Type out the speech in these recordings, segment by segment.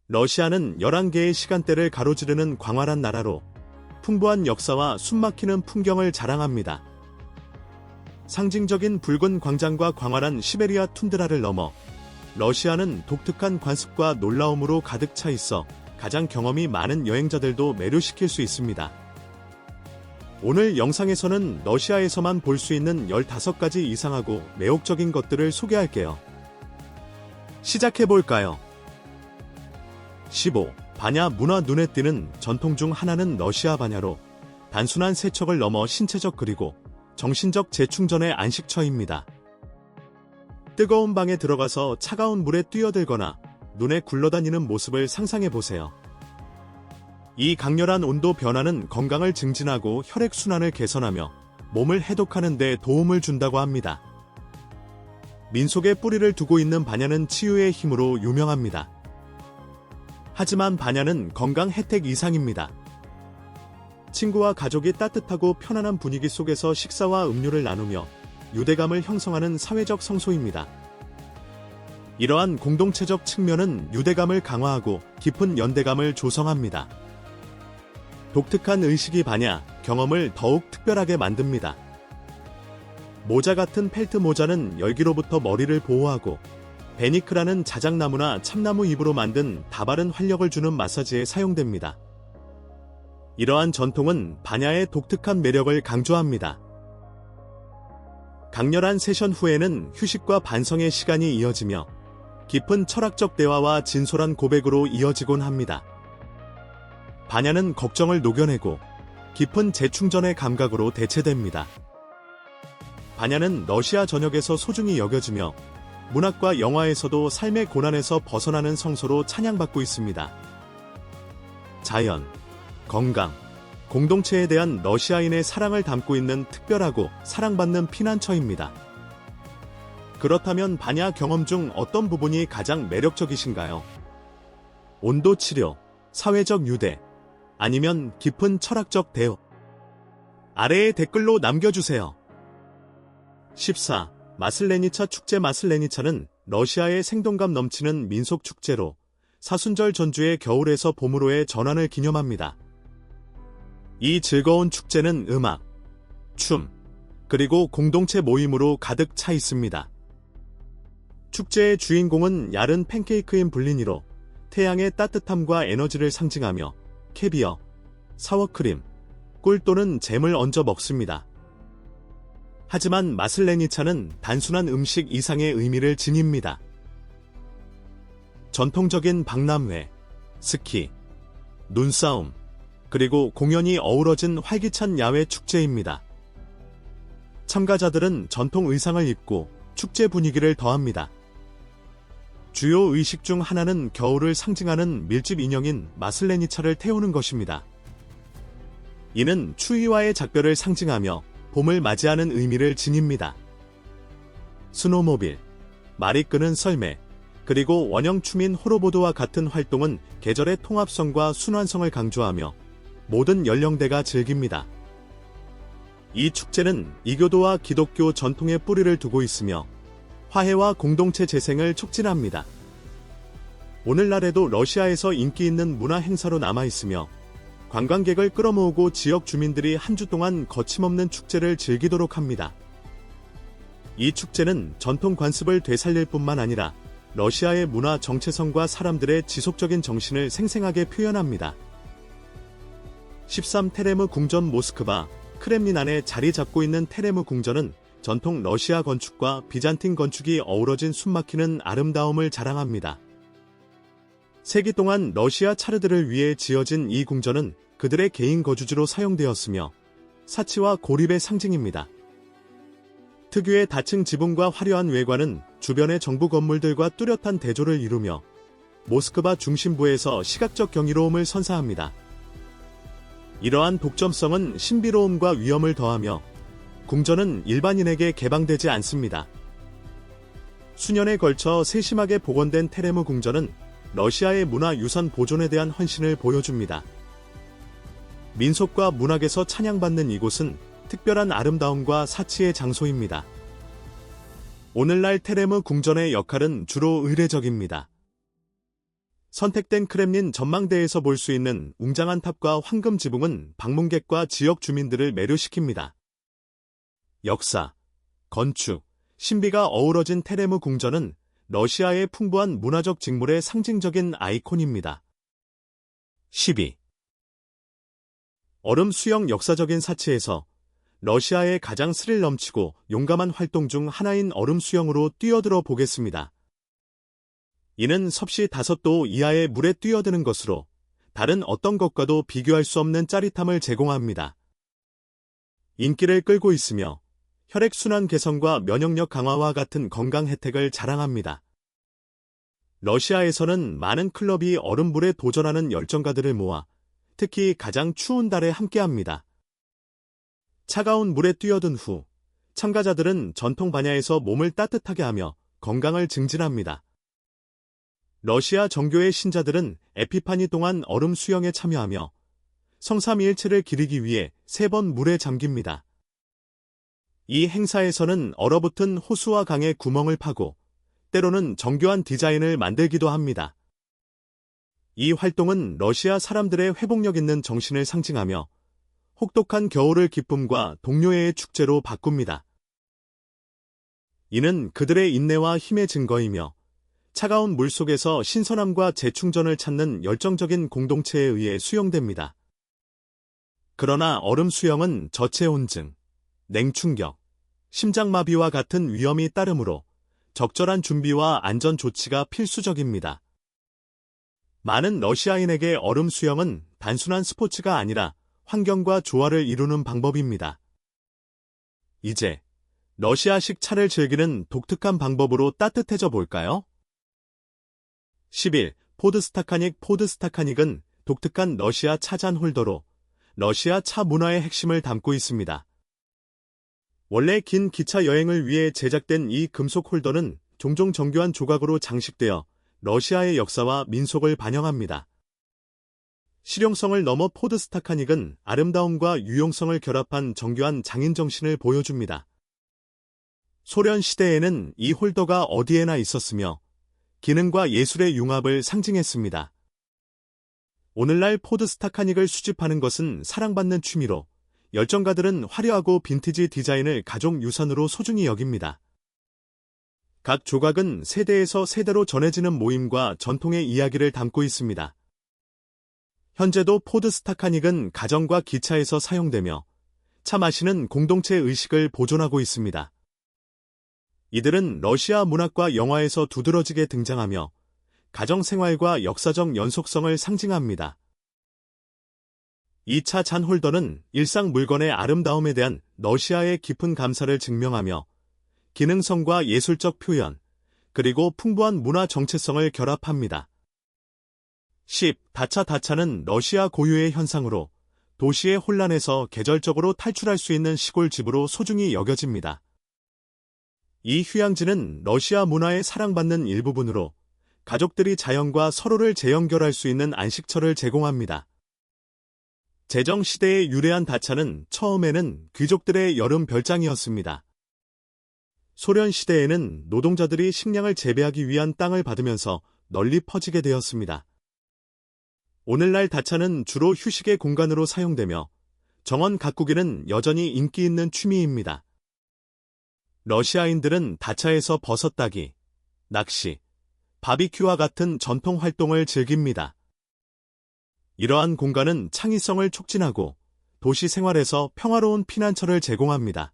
러시아는 11개의 시간대를 가로지르는 광활한 나라로 풍부한 역사와 숨막히는 풍경을 자랑합니다. 상징적인 붉은 광장과 광활한 시베리아 툰드라를 넘어 러시아는 독특한 관습과 놀라움으로 가득 차 있어 가장 경험이 많은 여행자들도 매료시킬 수 있습니다. 오늘 영상에서는 러시아에서만 볼 수 있는 15가지 이상하고 매혹적인 것들을 소개할게요. 시작해볼까요? 15. 바냐 문화. 눈에 띄는 전통 중 하나는 러시아 바냐로 단순한 세척을 넘어 신체적 그리고 정신적 재충전의 안식처입니다. 뜨거운 방에 들어가서 차가운 물에 뛰어들거나 눈에 굴러다니는 모습을 상상해보세요. 이 강렬한 온도 변화는 건강을 증진하고 혈액순환을 개선하며 몸을 해독하는 데 도움을 준다고 합니다. 민속에 뿌리를 두고 있는 바냐는 치유의 힘으로 유명합니다. 하지만 바냐는 건강 혜택 이상입니다. 친구와 가족이 따뜻하고 편안한 분위기 속에서 식사와 음료를 나누며 유대감을 형성하는 사회적 성소입니다. 이러한 공동체적 측면은 유대감을 강화하고 깊은 연대감을 조성합니다. 독특한 의식이 바냐 경험을 더욱 특별하게 만듭니다. 모자 같은 펠트 모자는 열기로부터 머리를 보호하고 베니크라는 자작나무나 참나무 잎으로 만든 다바른 활력을 주는 마사지에 사용됩니다. 이러한 전통은 바냐의 독특한 매력을 강조합니다. 강렬한 세션 후에는 휴식과 반성의 시간이 이어지며 깊은 철학적 대화와 진솔한 고백으로 이어지곤 합니다. 바냐는 걱정을 녹여내고 깊은 재충전의 감각으로 대체됩니다. 바냐는 러시아 전역에서 소중히 여겨지며 문학과 영화에서도 삶의 고난에서 벗어나는 성소로 찬양받고 있습니다. 자연, 건강, 공동체에 대한 러시아인의 사랑을 담고 있는 특별하고 사랑받는 피난처입니다. 그렇다면 바냐 경험 중 어떤 부분이 가장 매력적이신가요? 온도 치료, 사회적 유대, 아니면 깊은 철학적 대화? 아래의 댓글로 남겨주세요. 14. 마슬레니차 축제. 마슬레니차는 러시아의 생동감 넘치는 민속 축제로 사순절 전주의 겨울에서 봄으로의 전환을 기념합니다. 이 즐거운 축제는 음악, 춤, 그리고 공동체 모임으로 가득 차 있습니다. 축제의 주인공은 야른 팬케이크인 블리니로 태양의 따뜻함과 에너지를 상징하며 캐비어, 사워크림, 꿀 또는 잼을 얹어 먹습니다. 하지만 마슬레니차는 단순한 음식 이상의 의미를 지닙니다. 전통적인 박람회, 스키, 눈싸움, 그리고 공연이 어우러진 활기찬 야외 축제입니다. 참가자들은 전통 의상을 입고 축제 분위기를 더합니다. 주요 의식 중 하나는 겨울을 상징하는 밀집 인형인 마슬레니차를 태우는 것입니다. 이는 추위와의 작별을 상징하며 봄을 맞이하는 의미를 지닙니다. 스노모빌, 말이 끄는 썰매, 그리고 원형춤인 호로보드와 같은 활동은 계절의 통합성과 순환성을 강조하며 모든 연령대가 즐깁니다. 이 축제는 이교도와 기독교 전통의 뿌리를 두고 있으며 화해와 공동체 재생을 촉진합니다. 오늘날에도 러시아에서 인기 있는 문화 행사로 남아있으며 관광객을 끌어모으고 지역 주민들이 한 주 동안 거침없는 축제를 즐기도록 합니다. 이 축제는 전통 관습을 되살릴 뿐만 아니라 러시아의 문화 정체성과 사람들의 지속적인 정신을 생생하게 표현합니다. 13. 테레무 궁전. 모스크바, 크렘린 안에 자리 잡고 있는 테레무 궁전은 전통 러시아 건축과 비잔틴 건축이 어우러진 숨막히는 아름다움을 자랑합니다. 세기 동안 러시아 차르들을 위해 지어진 이 궁전은 그들의 개인 거주지로 사용되었으며 사치와 고립의 상징입니다. 특유의 다층 지붕과 화려한 외관은 주변의 정부 건물들과 뚜렷한 대조를 이루며 모스크바 중심부에서 시각적 경이로움을 선사합니다. 이러한 독점성은 신비로움과 위엄을 더하며 궁전은 일반인에게 개방되지 않습니다. 수년에 걸쳐 세심하게 복원된 테레무 궁전은 러시아의 문화유산 보존에 대한 헌신을 보여줍니다. 민속과 문학에서 찬양받는 이곳은 특별한 아름다움과 사치의 장소입니다. 오늘날 테레무 궁전의 역할은 주로 의례적입니다. 선택된 크렘린 전망대에서 볼 수 있는 웅장한 탑과 황금 지붕은 방문객과 지역 주민들을 매료시킵니다. 역사, 건축, 신비가 어우러진 테레무 궁전은 러시아의 풍부한 문화적 직물의 상징적인 아이콘입니다. 12. 얼음 수영 역사적인 사치에서 러시아의 가장 스릴 넘치고 용감한 활동 중 하나인 얼음 수영으로 뛰어들어 보겠습니다. 이는 섭씨 5도 이하의 물에 뛰어드는 것으로 다른 어떤 것과도 비교할 수 없는 짜릿함을 제공합니다. 인기를 끌고 있으며 혈액순환 개선과 면역력 강화와 같은 건강 혜택을 자랑합니다. 러시아에서는 많은 클럽이 얼음물에 도전하는 열정가들을 모아 특히 가장 추운 달에 함께합니다. 차가운 물에 뛰어든 후 참가자들은 전통 반야에서 몸을 따뜻하게 하며 건강을 증진합니다. 러시아 정교의 신자들은 에피파니 동안 얼음 수영에 참여하며 성삼위일체를 기리기 위해 3번 물에 잠깁니다. 이 행사에서는 얼어붙은 호수와 강에 구멍을 파고 때로는 정교한 디자인을 만들기도 합니다. 이 활동은 러시아 사람들의 회복력 있는 정신을 상징하며 혹독한 겨울을 기쁨과 동료애의 축제로 바꿉니다. 이는 그들의 인내와 힘의 증거이며 차가운 물 속에서 신선함과 재충전을 찾는 열정적인 공동체에 의해 수용됩니다. 그러나 얼음 수영은 저체온증, 냉충격, 심장마비와 같은 위험이 따르므로 적절한 준비와 안전 조치가 필수적입니다. 많은 러시아인에게 얼음 수영은 단순한 스포츠가 아니라 환경과 조화를 이루는 방법입니다. 이제 러시아식 차를 즐기는 독특한 방법으로 따뜻해져 볼까요? 11. 포드스타카닉 포드스타카닉은 독특한 러시아 차잔 홀더로 러시아 차 문화의 핵심을 담고 있습니다. 원래 긴 기차 여행을 위해 제작된 이 금속 홀더는 종종 정교한 조각으로 장식되어 러시아의 역사와 민속을 반영합니다. 실용성을 넘어 포드스타카닉은 아름다움과 유용성을 결합한 정교한 장인 정신을 보여줍니다. 소련 시대에는 이 홀더가 어디에나 있었으며 기능과 예술의 융합을 상징했습니다. 오늘날 포드스타카닉을 수집하는 것은 사랑받는 취미로 열정가들은 화려하고 빈티지 디자인을 가족 유산으로 소중히 여깁니다. 각 조각은 세대에서 세대로 전해지는 모임과 전통의 이야기를 담고 있습니다. 현재도 포드스타카닉은 가정과 기차에서 사용되며 차 마시는 공동체 의식을 보존하고 있습니다. 이들은 러시아 문학과 영화에서 두드러지게 등장하며 가정생활과 역사적 연속성을 상징합니다. 2차 잔 홀더는 일상 물건의 아름다움에 대한 러시아의 깊은 감사를 증명하며 기능성과 예술적 표현, 그리고 풍부한 문화 정체성을 결합합니다. 10. 다차는 러시아 고유의 현상으로 도시의 혼란에서 계절적으로 탈출할 수 있는 시골 집으로 소중히 여겨집니다. 이 휴양지는 러시아 문화의 사랑받는 일부분으로 가족들이 자연과 서로를 재연결할 수 있는 안식처를 제공합니다. 제정시대에 유래한 다차는 처음에는 귀족들의 여름 별장이었습니다. 소련 시대에는 노동자들이 식량을 재배하기 위한 땅을 받으면서 널리 퍼지게 되었습니다. 오늘날 다차는 주로 휴식의 공간으로 사용되며 정원 가꾸기는 여전히 인기 있는 취미입니다. 러시아인들은 다차에서 버섯 따기, 낚시, 바비큐와 같은 전통 활동을 즐깁니다. 이러한 공간은 창의성을 촉진하고 도시 생활에서 평화로운 피난처를 제공합니다.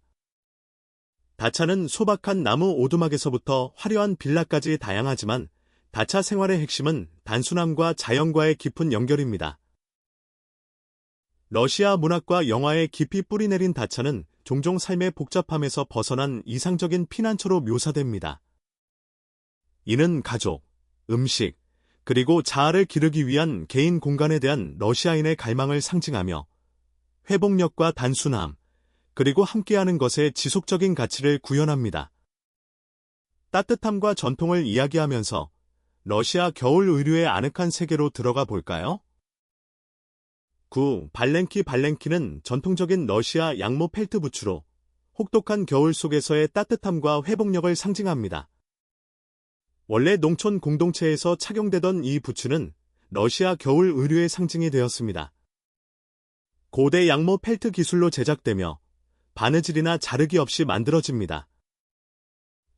다차는 소박한 나무 오두막에서부터 화려한 빌라까지 다양하지만 다차 생활의 핵심은 단순함과 자연과의 깊은 연결입니다. 러시아 문학과 영화에 깊이 뿌리내린 다차는 종종 삶의 복잡함에서 벗어난 이상적인 피난처로 묘사됩니다. 이는 가족, 음식, 그리고 자아를 기르기 위한 개인 공간에 대한 러시아인의 갈망을 상징하며 회복력과 단순함, 그리고 함께하는 것의 지속적인 가치를 구현합니다. 따뜻함과 전통을 이야기하면서 러시아 겨울 의류의 아늑한 세계로 들어가 볼까요? 9. 발렌키는 전통적인 러시아 양모 펠트 부츠로 혹독한 겨울 속에서의 따뜻함과 회복력을 상징합니다. 원래 농촌 공동체에서 착용되던 이 부츠는 러시아 겨울 의류의 상징이 되었습니다. 고대 양모 펠트 기술로 제작되며 바느질이나 자르기 없이 만들어집니다.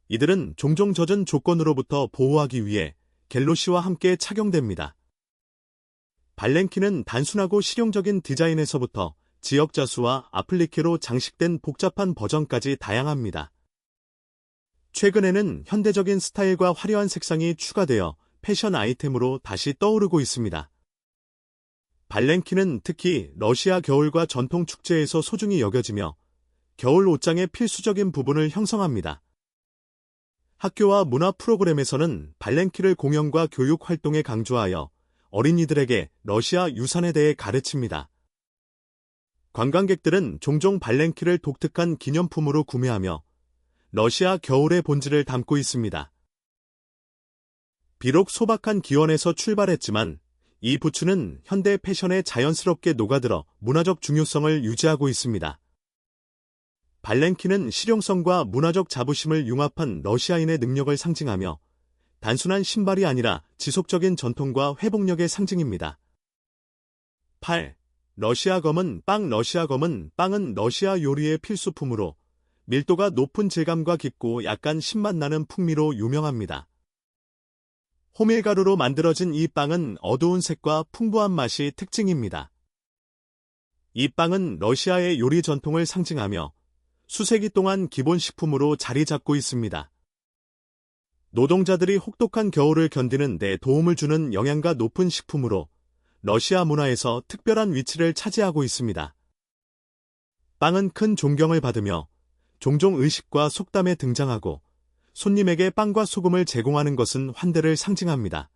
이들은 종종 젖은 조건으로부터 보호하기 위해 갤로시와 함께 착용됩니다. 발렌키는 단순하고 실용적인 디자인에서부터 지역 자수와 아플리케로 장식된 복잡한 버전까지 다양합니다. 최근에는 현대적인 스타일과 화려한 색상이 추가되어 패션 아이템으로 다시 떠오르고 있습니다. 발렌키는 특히 러시아 겨울과 전통 축제에서 소중히 여겨지며 겨울 옷장의 필수적인 부분을 형성합니다. 학교와 문화 프로그램에서는 발렌키를 공연과 교육 활동에 강조하여 어린이들에게 러시아 유산에 대해 가르칩니다. 관광객들은 종종 발렌키를 독특한 기념품으로 구매하며 러시아 겨울의 본질을 담고 있습니다. 비록 소박한 기원에서 출발했지만 이 부츠는 현대 패션에 자연스럽게 녹아들어 문화적 중요성을 유지하고 있습니다. 발렌키는 실용성과 문화적 자부심을 융합한 러시아인의 능력을 상징하며 단순한 신발이 아니라 지속적인 전통과 회복력의 상징입니다. 8. 러시아 검은 빵. 러시아 검은 빵은 러시아 요리의 필수품으로 밀도가 높은 질감과 깊고 약간 신맛 나는 풍미로 유명합니다. 호밀가루로 만들어진 이 빵은 어두운 색과 풍부한 맛이 특징입니다. 이 빵은 러시아의 요리 전통을 상징하며 수세기 동안 기본 식품으로 자리 잡고 있습니다. 노동자들이 혹독한 겨울을 견디는 데 도움을 주는 영양가 높은 식품으로 러시아 문화에서 특별한 위치를 차지하고 있습니다. 빵은 큰 존경을 받으며 종종 의식과 속담에 등장하고 손님에게 빵과 소금을 제공하는 것은 환대를 상징합니다.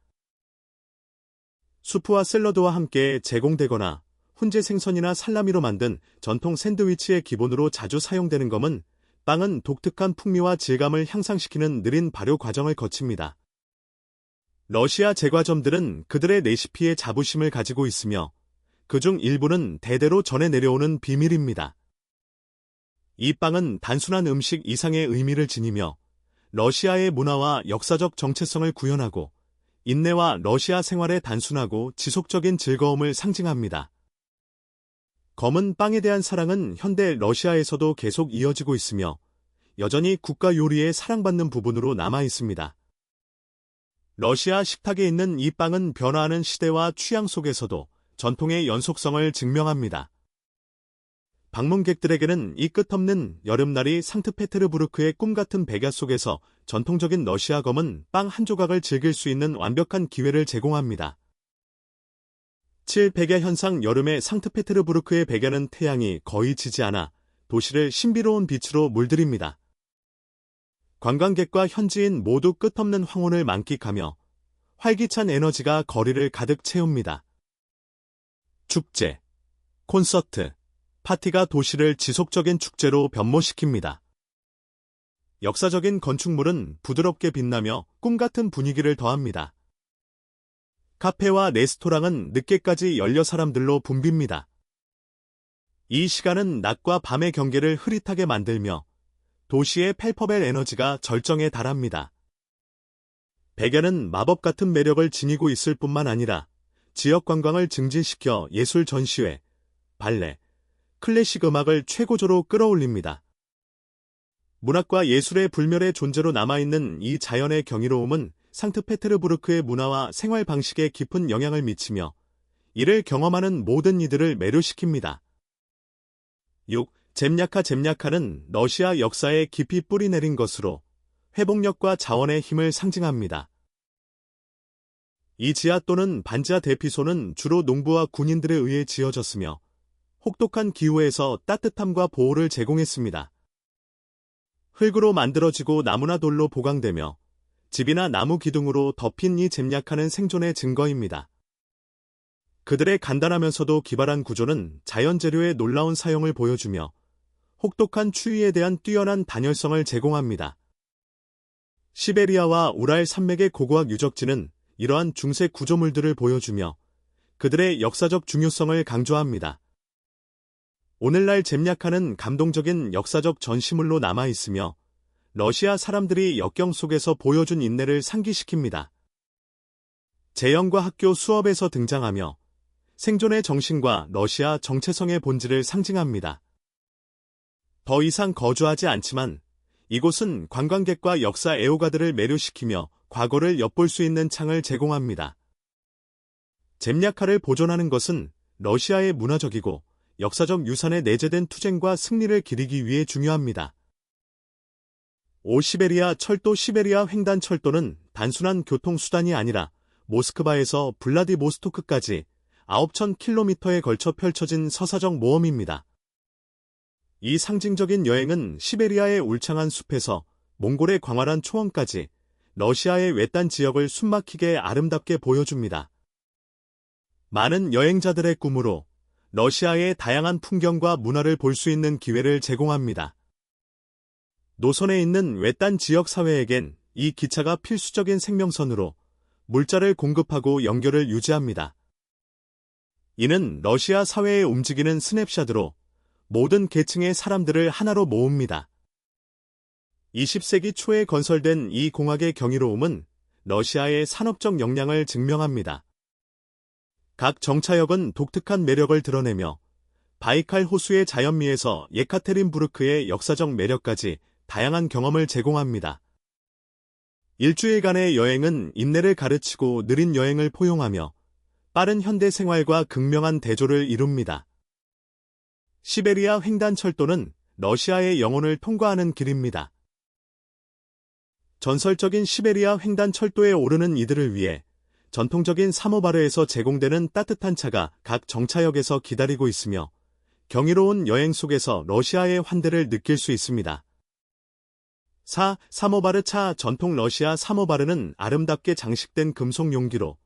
수프와 샐러드와 함께 제공되거나 훈제 생선이나 살라미로 만든 전통 샌드위치의 기본으로 자주 사용되는 검은 빵은 독특한 풍미와 질감을 향상시키는 느린 발효 과정을 거칩니다. 러시아 제과점들은 그들의 레시피에 자부심을 가지고 있으며 그중 일부는 대대로 전해 내려오는 비밀입니다. 이 빵은 단순한 음식 이상의 의미를 지니며 러시아의 문화와 역사적 정체성을 구현하고 인내와 러시아 생활의 단순하고 지속적인 즐거움을 상징합니다. 검은 빵에 대한 사랑은 현대 러시아에서도 계속 이어지고 있으며 여전히 국가 요리에 사랑받는 부분으로 남아 있습니다. 러시아 식탁에 있는 이 빵은 변화하는 시대와 취향 속에서도 전통의 연속성을 증명합니다. 방문객들에게는 이 끝없는 여름날이 상트페테르부르크의 꿈같은 백야 속에서 전통적인 러시아 검은 빵 한 조각을 즐길 수 있는 완벽한 기회를 제공합니다. 7. 백야 현상. 여름의 상트페테르부르크의 백야는 태양이 거의 지지 않아 도시를 신비로운 빛으로 물들입니다. 관광객과 현지인 모두 끝없는 황혼을 만끽하며 활기찬 에너지가 거리를 가득 채웁니다. 축제, 콘서트, 파티가 도시를 지속적인 축제로 변모시킵니다. 역사적인 건축물은 부드럽게 빛나며 꿈같은 분위기를 더합니다. 카페와 레스토랑은 늦게까지 열려 사람들로 붐빕니다. 이 시간은 낮과 밤의 경계를 흐릿하게 만들며 도시의 펠퍼벨 에너지가 절정에 달합니다. 백야는 마법 같은 매력을 지니고 있을 뿐만 아니라 지역 관광을 증진시켜 예술 전시회, 발레, 클래식 음악을 최고조로 끌어올립니다. 문학과 예술의 불멸의 존재로 남아있는 이 자연의 경이로움은 상트페테르부르크의 문화와 생활 방식에 깊은 영향을 미치며 이를 경험하는 모든 이들을 매료시킵니다. 6. 젬야카. 젬야카는 러시아 역사에 깊이 뿌리내린 것으로 회복력과 자원의 힘을 상징합니다. 이 지하 또는 반지하 대피소는 주로 농부와 군인들에 의해 지어졌으며 혹독한 기후에서 따뜻함과 보호를 제공했습니다. 흙으로 만들어지고 나무나 돌로 보강되며 집이나 나무 기둥으로 덮인 이 젬야카는 생존의 증거입니다. 그들의 간단하면서도 기발한 구조는 자연 재료의 놀라운 사용을 보여주며 혹독한 추위에 대한 뛰어난 단열성을 제공합니다. 시베리아와 우랄 산맥의 고고학 유적지는 이러한 중세 구조물들을 보여주며 그들의 역사적 중요성을 강조합니다. 오늘날 젬야카는 감동적인 역사적 전시물로 남아있으며 러시아 사람들이 역경 속에서 보여준 인내를 상기시킵니다. 재연과 학교 수업에서 등장하며 생존의 정신과 러시아 정체성의 본질을 상징합니다. 더 이상 거주하지 않지만 이곳은 관광객과 역사 애호가들을 매료시키며 과거를 엿볼 수 있는 창을 제공합니다. 젬야카를 보존하는 것은 러시아의 문화적이고 역사적 유산에 내재된 투쟁과 승리를 기리기 위해 중요합니다. 시베리아 철도 시베리아 횡단철도는 단순한 교통수단이 아니라 모스크바에서 블라디보스토크까지 9,000km에 걸쳐 펼쳐진 서사적 모험입니다. 이 상징적인 여행은 시베리아의 울창한 숲에서 몽골의 광활한 초원까지 러시아의 외딴 지역을 숨막히게 아름답게 보여줍니다. 많은 여행자들의 꿈으로 러시아의 다양한 풍경과 문화를 볼 수 있는 기회를 제공합니다. 노선에 있는 외딴 지역 사회에겐 이 기차가 필수적인 생명선으로 물자를 공급하고 연결을 유지합니다. 이는 러시아 사회에 움직이는 스냅샷으로 모든 계층의 사람들을 하나로 모읍니다. 20세기 초에 건설된 이 공학의 경이로움은 러시아의 산업적 역량을 증명합니다. 각 정차역은 독특한 매력을 드러내며 바이칼 호수의 자연미에서 예카테린부르크의 역사적 매력까지 다양한 경험을 제공합니다. 일주일간의 여행은 인내를 가르치고 느린 여행을 포용하며 빠른 현대 생활과 극명한 대조를 이룹니다. 시베리아 횡단철도는 러시아의 영혼을 통과하는 길입니다. 전설적인 시베리아 횡단철도에 오르는 이들을 위해 전통적인 사모바르에서 제공되는 따뜻한 차가 각 정차역에서 기다리고 있으며 경이로운 여행 속에서 러시아의 환대를 느낄 수 있습니다. 사모바르 차 전통 러시아 사모바르는 아름답게 장식된 금속 용기로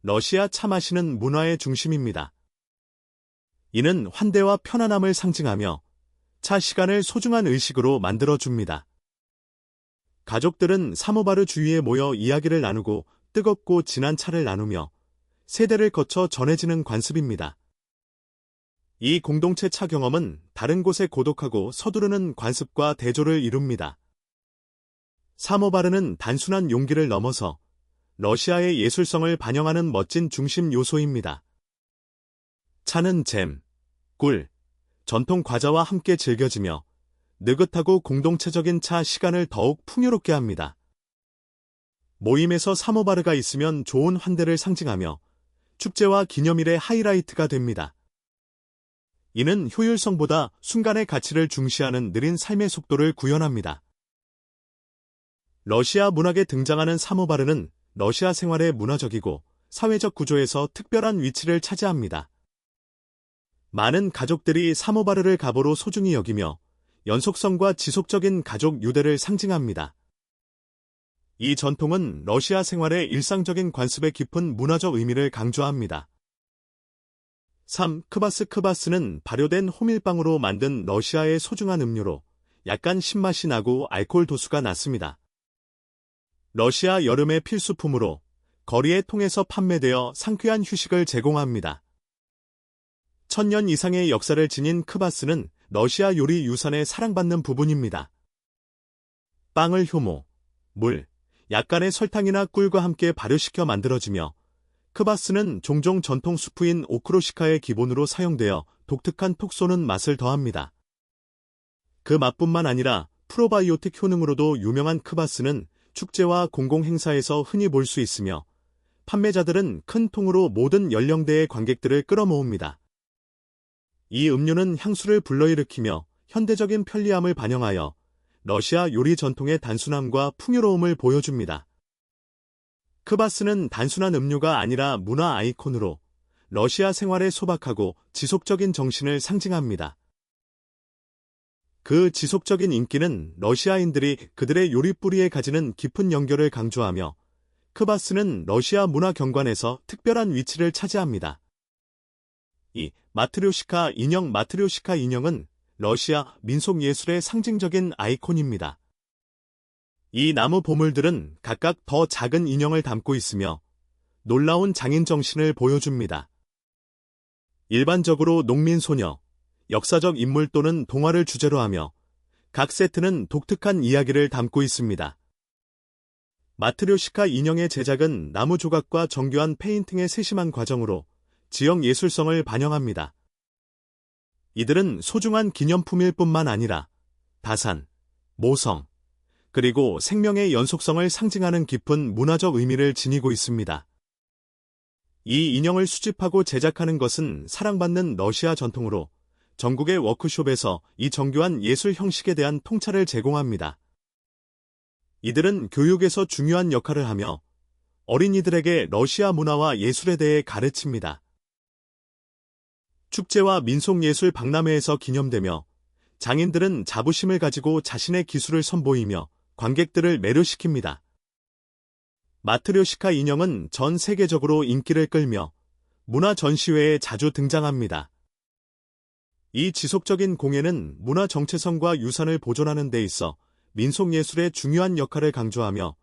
러시아 차 마시는 문화의 중심입니다. 이는 환대와 편안함을 상징하며 차 시간을 소중한 의식으로 만들어줍니다. 가족들은 사모바르 주위에 모여 이야기를 나누고 뜨겁고 진한 차를 나누며 세대를 거쳐 전해지는 관습입니다. 이 공동체 차 경험은 다른 곳에 고독하고 서두르는 관습과 대조를 이룹니다. 사모바르는 단순한 용기를 넘어서 러시아의 예술성을 반영하는 멋진 중심 요소입니다. 차는 잼, 꿀, 전통 과자와 함께 즐겨지며 느긋하고 공동체적인 차 시간을 더욱 풍요롭게 합니다. 모임에서 사모바르가 있으면 좋은 환대를 상징하며 축제와 기념일의 하이라이트가 됩니다. 이는 효율성보다 순간의 가치를 중시하는 느린 삶의 속도를 구현합니다. 러시아 문학에 등장하는 사모바르는 러시아 생활의 문화적이고 사회적 구조에서 특별한 위치를 차지합니다. 많은 가족들이 사모바르를 가보로 소중히 여기며 연속성과 지속적인 가족 유대를 상징합니다. 이 전통은 러시아 생활의 일상적인 관습에 깊은 문화적 의미를 강조합니다. 3. 크바스는 발효된 호밀빵으로 만든 러시아의 소중한 음료로 약간 신맛이 나고 알코올 도수가 낮습니다. 러시아 여름의 필수품으로 거리의 통에서 판매되어 상쾌한 휴식을 제공합니다. 1000년 이상의 역사를 지닌 크바스는 러시아 요리 유산에 사랑받는 부분입니다. 빵을 효모, 물, 약간의 설탕이나 꿀과 함께 발효시켜 만들어지며 크바스는 종종 전통 수프인 오크로시카의 기본으로 사용되어 독특한 톡 쏘는 맛을 더합니다. 그 맛뿐만 아니라 프로바이오틱 효능으로도 유명한 크바스는 축제와 공공행사에서 흔히 볼 수 있으며 판매자들은 큰 통으로 모든 연령대의 관객들을 끌어모읍니다. 이 음료는 향수를 불러일으키며 현대적인 편리함을 반영하여 러시아 요리 전통의 단순함과 풍요로움을 보여줍니다. 크바스는 단순한 음료가 아니라 문화 아이콘으로 러시아 생활의 소박하고 지속적인 정신을 상징합니다. 그 지속적인 인기는 러시아인들이 그들의 요리 뿌리에 가지는 깊은 연결을 강조하며 크바스는 러시아 문화 경관에서 특별한 위치를 차지합니다. 이 마트료시카 인형은 러시아 민속 예술의 상징적인 아이콘입니다. 이 나무 보물들은 각각 더 작은 인형을 담고 있으며 놀라운 장인 정신을 보여줍니다. 일반적으로 농민 소녀, 역사적 인물 또는 동화를 주제로 하며 각 세트는 독특한 이야기를 담고 있습니다. 마트료시카 인형의 제작은 나무 조각과 정교한 페인팅의 세심한 과정으로 지역 예술성을 반영합니다. 이들은 소중한 기념품일 뿐만 아니라 다산, 모성, 그리고 생명의 연속성을 상징하는 깊은 문화적 의미를 지니고 있습니다. 이 인형을 수집하고 제작하는 것은 사랑받는 러시아 전통으로 전국의 워크숍에서 이 정교한 예술 형식에 대한 통찰을 제공합니다. 이들은 교육에서 중요한 역할을 하며 어린이들에게 러시아 문화와 예술에 대해 가르칩니다. 축제와 민속예술 박람회에서 기념되며 장인들은 자부심을 가지고 자신의 기술을 선보이며 관객들을 매료시킵니다. 마트료시카 인형은 전 세계적으로 인기를 끌며 문화 전시회에 자주 등장합니다. 이 지속적인 공예는 문화 정체성과 유산을 보존하는 데 있어 민속예술의 중요한 역할을 강조하며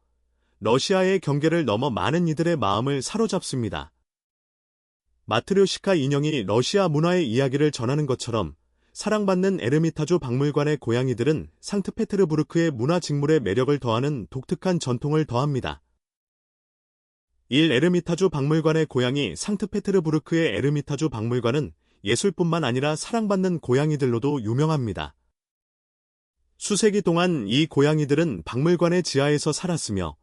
러시아의 경계를 넘어 많은 이들의 마음을 사로잡습니다. 마트료시카 인형이 러시아 문화의 이야기를 전하는 것처럼 사랑받는 에르미타주 박물관의 고양이들은 상트페테르부르크의 문화 직물의 매력을 더하는 독특한 전통을 더합니다. 에르미타주 박물관의 고양이 상트페테르부르크의 에르미타주 박물관은 예술뿐만 아니라 사랑받는 고양이들로도 유명합니다. 수세기 동안 이 고양이들은 박물관의 지하에서 살았으며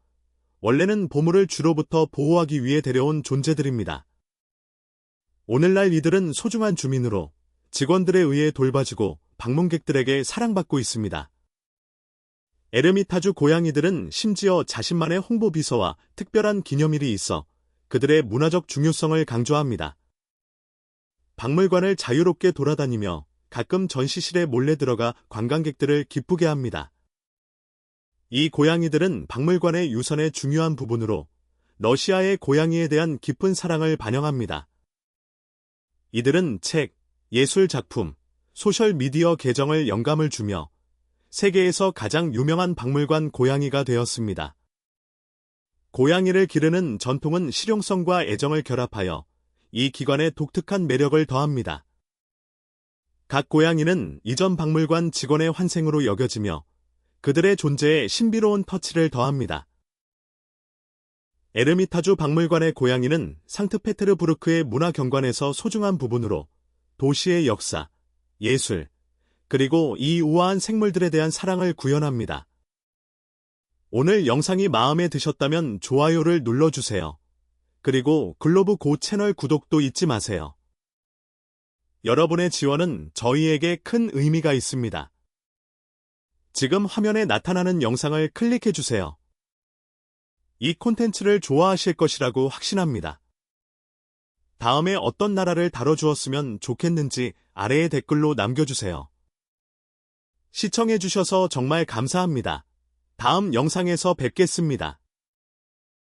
원래는 보물을 쥐로부터 보호하기 위해 데려온 존재들입니다. 오늘날 이들은 소중한 주민으로 직원들에 의해 돌봐주고 방문객들에게 사랑받고 있습니다. 에르미타주 고양이들은 심지어 자신만의 홍보비서와 특별한 기념일이 있어 그들의 문화적 중요성을 강조합니다. 박물관을 자유롭게 돌아다니며 가끔 전시실에 몰래 들어가 관광객들을 기쁘게 합니다. 이 고양이들은 박물관의 유산의 중요한 부분으로 러시아의 고양이에 대한 깊은 사랑을 반영합니다. 이들은 책, 예술 작품, 소셜미디어 계정을 영감을 주며 세계에서 가장 유명한 박물관 고양이가 되었습니다. 고양이를 기르는 전통은 실용성과 애정을 결합하여 이 기관의 독특한 매력을 더합니다. 각 고양이는 이전 박물관 직원의 환생으로 여겨지며 그들의 존재에 신비로운 터치를 더합니다. 에르미타주 박물관의 고양이는 상트페테르부르크의 문화 경관에서 소중한 부분으로 도시의 역사, 예술, 그리고 이 우아한 생물들에 대한 사랑을 구현합니다. 오늘 영상이 마음에 드셨다면 좋아요를 눌러주세요. 그리고 글로브 고 채널 구독도 잊지 마세요. 여러분의 지원은 저희에게 큰 의미가 있습니다. 지금 화면에 나타나는 영상을 클릭해주세요. 이 콘텐츠를 좋아하실 것이라고 확신합니다. 다음에 어떤 나라를 다뤄주었으면 좋겠는지 아래에 댓글로 남겨주세요. 시청해주셔서 정말 감사합니다. 다음 영상에서 뵙겠습니다.